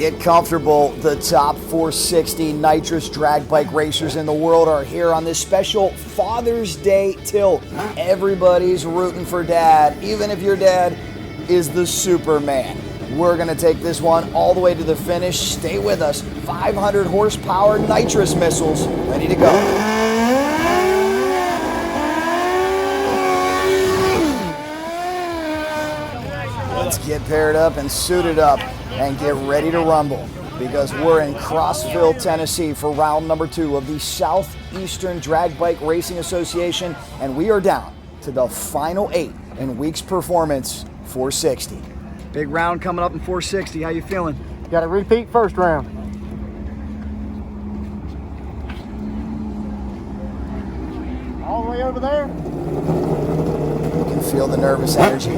Get comfortable. The top 460 nitrous drag bike racers in the world are here on this special Father's Day tilt. Everybody's rooting for Dad, even if your dad is the Superman. We're gonna take this one all the way to the finish. Stay with us. 500 horsepower nitrous missiles ready to go. Let's get paired up and suited up and get ready to rumble, because we're in Crossville, Tennessee for round number 2 of the Southeastern Drag Bike Racing Association, and we are down to the final 8 in week's performance 460. Big round coming up in 460. How you feeling? Got to repeat first round. All the way over there. You can feel the nervous energy.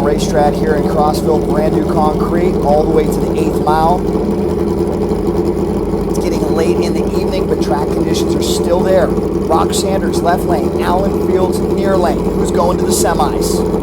Racetrack here in Crossville, brand new concrete, all the way to the 8th mile. It's getting late in the evening, but track conditions are still there. Brock Sanders, left lane. Allen Fields, near lane. Who's going to the semis?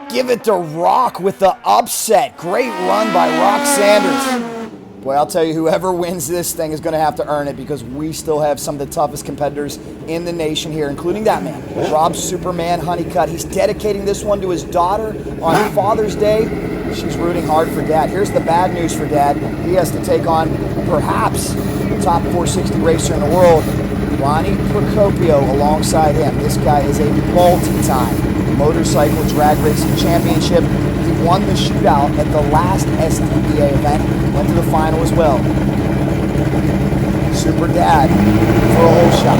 Give it to Rock with the upset. Great run by Rock Sanders. Boy, I'll tell you, whoever wins this thing is going to have to earn it, because we still have some of the toughest competitors in the nation here, including that man, Rob Superman Honeycutt. He's dedicating this one to his daughter on Father's Day. She's rooting hard for Dad. Here's the bad news for Dad. He has to take on perhaps the top 460 racer in the world, Ronnie Procopio, alongside him. This guy is a multi-time motorcycle drag racing championship. He won the shootout at the last STBA event, went to the final as well. Super Dad for a whole shot.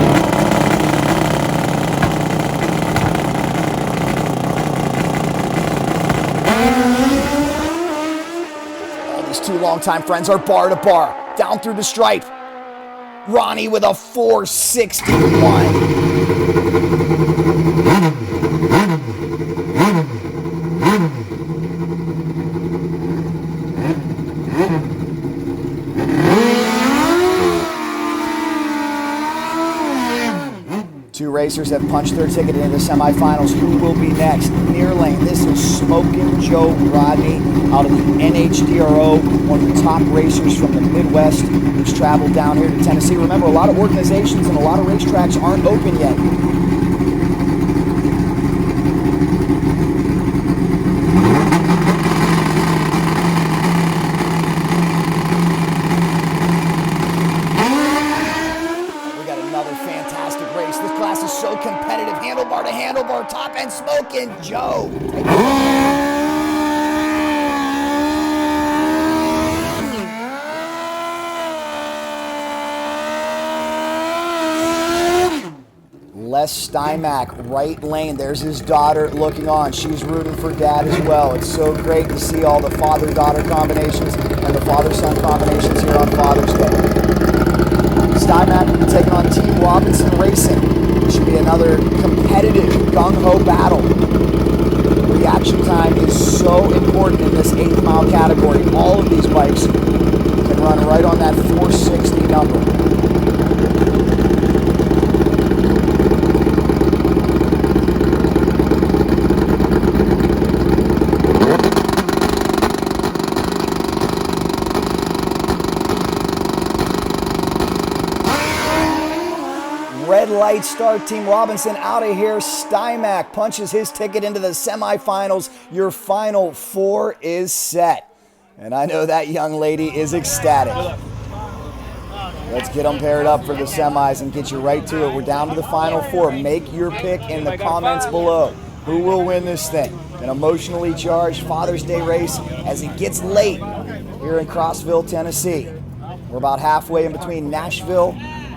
All these two longtime friends are bar to bar, down through the stripe. Ronnie with a 461. Two racers have punched their ticket into the semifinals. Who will be next? Near lane. This is Smokin' Joe Rodney out of the NHDRO, one of the top racers from the Midwest who's traveled down here to Tennessee. Remember, a lot of organizations and a lot of racetracks aren't open yet. Handlebar to handlebar, top end, Smokin' Joe. Les Stymack, right lane. There's his daughter looking on. She's rooting for Dad as well. It's so great to see all the father-daughter combinations and the father-son combinations here on Father's Day. Stymack will be taking on Team Robinson Racing. It should be another competitive, gung-ho battle. Reaction time is so important in this 8th mile category. All of these bikes can run right on that 460 number. Red light start, Team Robinson out of here. Stymack punches his ticket into the semifinals. Your final 4 is set. And I know that young lady is ecstatic. Let's get them paired up for the semis and get you right to it. We're down to the final 4. Make your pick in the comments below. Who will win this thing? An emotionally charged Father's Day race as it gets late here in Crossville, Tennessee. We're about halfway in between Nashville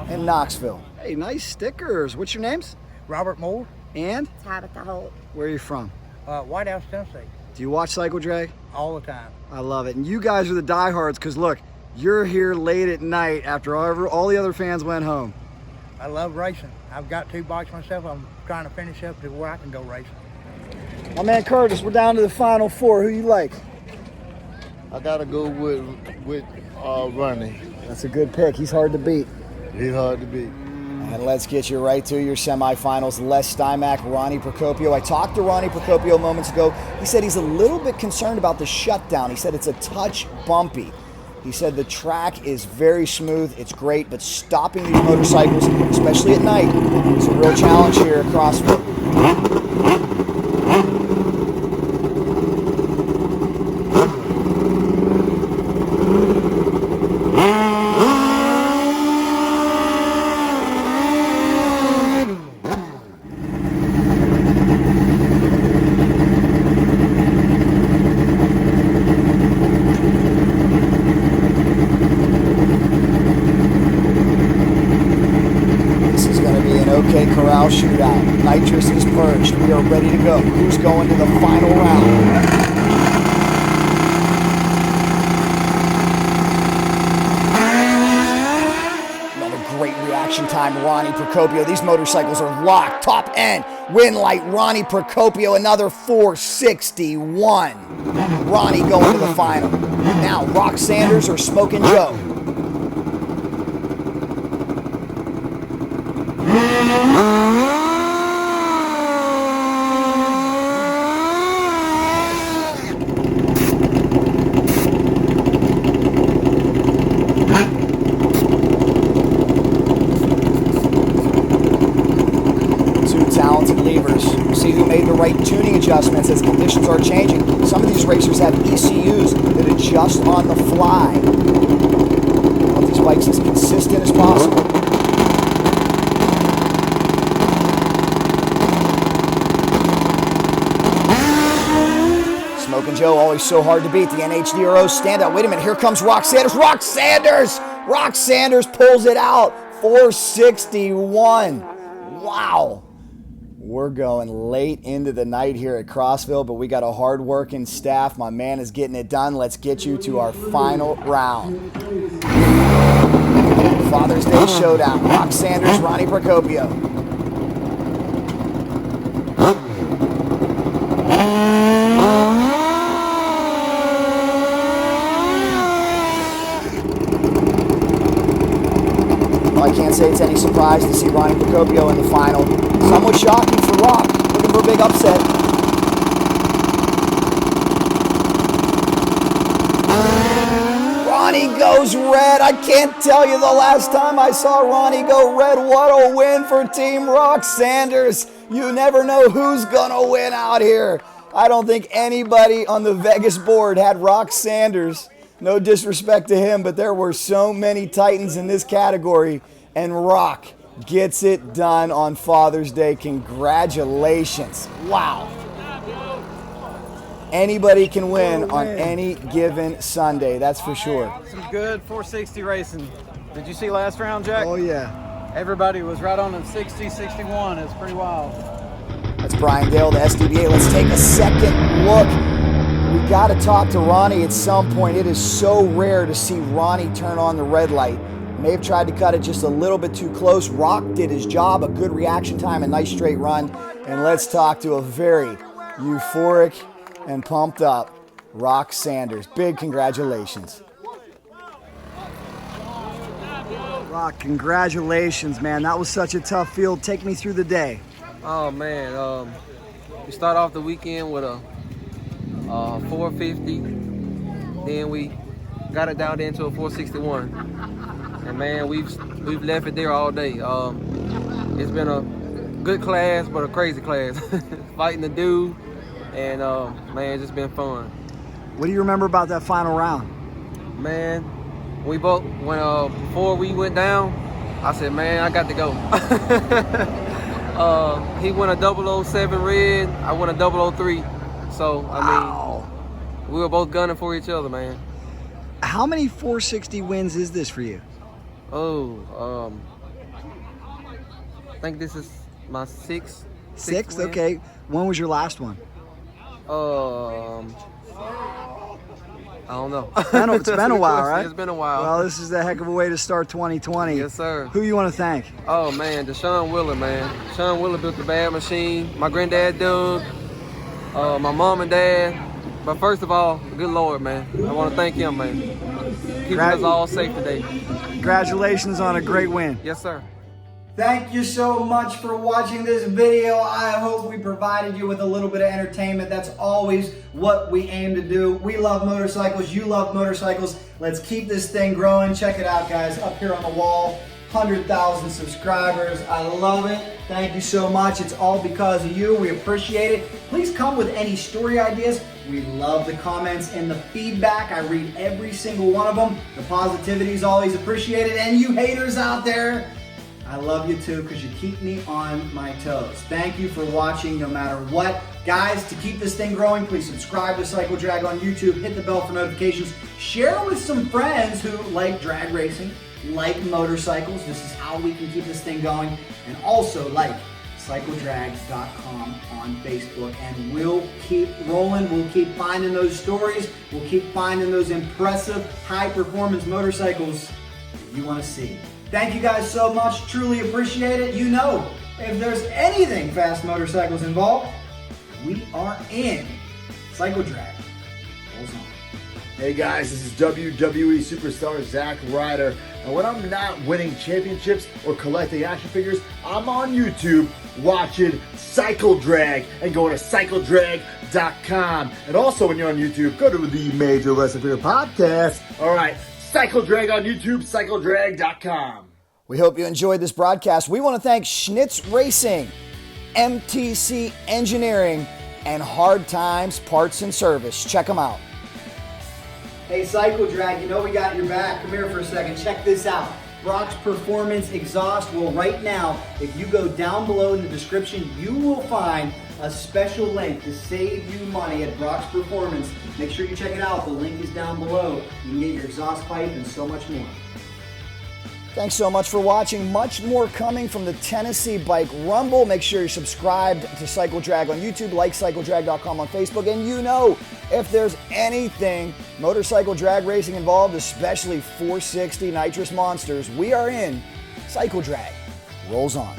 and Knoxville. Hey, nice stickers. What's your names? Robert Moore. And? Tabitha Holt. Where are you from? White House, Tennessee. Do you watch Cycle Drag? All the time. I love it. And you guys are the diehards, because look, You're here late at night after all the other fans went home. I love racing. I've got 2 bikes myself. I'm trying to finish up to where I can go racing. My man Curtis, we're down to the final 4. Who you like? I gotta go with Ronnie. That's a good pick. He's hard to beat. He's hard to beat. And let's get you right to your semifinals. Les Stymack, Ronnie Procopio. I talked to Ronnie Procopio moments ago. He said he's a little bit concerned about the shutdown. He said it's a touch bumpy. He said the track is very smooth, it's great, but stopping these motorcycles, especially at night, is a real challenge here at Crossville. Corral shootout. Nitrous is purged. We are ready to go. Who's going to the final round? Another great reaction time, Ronnie Procopio. These motorcycles are locked. Top end. Win light, Ronnie Procopio. Another 461. Ronnie going to the final. Now, Rock Sanders or Smokin' Joe? See who made the right tuning adjustments as conditions are changing. Some of these racers have ECUs that adjust on the fly. Want these bikes as consistent as possible. Smokin' Joe, always so hard to beat. The NHDRO standout. Wait a minute, here comes Rock Sanders. Rock Sanders! Rock Sanders pulls it out. 461. Wow. We're going late into the night here at Crossville, but we got a hard-working staff. My man is getting it done. Let's get you to our final round. Father's Day Showdown. Rock Sanders, Ronnie Procopio. Well, I can't say it's any surprise to see Ronnie Procopio in the final. Somewhat shocking for Rock, looking for a big upset. Ronnie goes red. I can't tell you the last time I saw Ronnie go red. What a win for Team Rock Sanders. You never know who's gonna win out here. I don't think anybody on the Vegas board had Rock Sanders. No disrespect to him, but there were so many titans in this category, and Rock gets it done on Father's Day. Congratulations. Wow. Anybody can win on any given Sunday, that's for sure. Some good 460 racing. Did you see last round, Jack? Oh, yeah. Everybody was right on the 60, 61. It's pretty wild. That's Brian Dale, the SDBA. Let's take a second look. We got to talk to Ronnie at some point. It is so rare to see Ronnie turn on the red light. May have tried to cut it just a little bit too close. Rock did his job, a good reaction time, a nice straight run. And let's talk to a very euphoric and pumped up Rock Sanders. Big congratulations. Rock, congratulations, man. That was such a tough field. Take me through the day. Oh, man. We start off the weekend with a 450. Then we got it down there into a 461. And man, we've left it there all day. It's been a good class, but a crazy class. Fighting the dude, and man, it's just been fun. What do you remember about that final round? Man, before we went down, I said, man, I got to go. He won a 007 red, I won a 003. So I mean, we were both gunning for each other, man. How many 460 wins is this for you? Oh, I think this is my sixth. Sixth? Win. Okay. When was your last one? I don't know. It's been a while, right? It's been a while. Well, this is a heck of a way to start 2020. Yes, sir. Who you want to thank? Oh, man, Deshaun Willer, man. Deshaun Willer built the bad machine. My granddad, Doug. My mom and dad. But first of all, good Lord, man. I want to thank him, man. Keeping us all safe today. Congratulations on a great win. Yes, sir. Thank you so much for watching this video. I hope we provided you with a little bit of entertainment. That's always what we aim to do. We love motorcycles. You love motorcycles. Let's keep this thing growing. Check it out, guys. Up here on the wall, 100,000 subscribers. I love it. Thank you so much. It's all because of you. We appreciate it. Please come with any story ideas. We love the comments and the feedback. I read every single one of them. The positivity is always appreciated. And you haters out there, I love you too, because you keep me on my toes. Thank you for watching no matter what. Guys, to keep this thing growing, please subscribe to Cycle Drag on YouTube, hit the bell for notifications, share with some friends who like drag racing, like motorcycles. This is how we can keep this thing going. And also like cycledrag.com on Facebook. And we'll keep rolling. We'll keep finding those stories. We'll keep finding those impressive, high-performance motorcycles that you want to see. Thank you guys so much. Truly appreciate it. You know, if there's anything fast motorcycles involved, we are in. Cycle Drag rolls on. Hey guys, this is WWE superstar Zack Ryder. And when I'm not winning championships or collecting action figures, I'm on YouTube watching Cycle Drag and going to cycledrag.com. And also when you're on YouTube, go to the Major Wrestling Figure Podcast. All right. Cycle Drag on YouTube, cycledrag.com. We hope you enjoyed this broadcast. We want to thank Schnitz Racing, MTC Engineering, and Hard Times Parts and Service. Check them out. Hey, Cycle Drag, you know we got your back. Come here for a second. Check this out. Brock's Performance Exhaust. Well, right now, if you go down below in the description, you will find a special link to save you money at Brock's Performance. Make sure you check it out. The link is down below. You can get your exhaust pipe and so much more. Thanks so much for watching. Much more coming from the Tennessee Bike Rumble. Make sure you're subscribed to Cycle Drag on YouTube, like cycledrag.com on Facebook, and you know, if there's anything motorcycle drag racing involved, especially 460 nitrous monsters, we are in. Cycle Drag rolls on.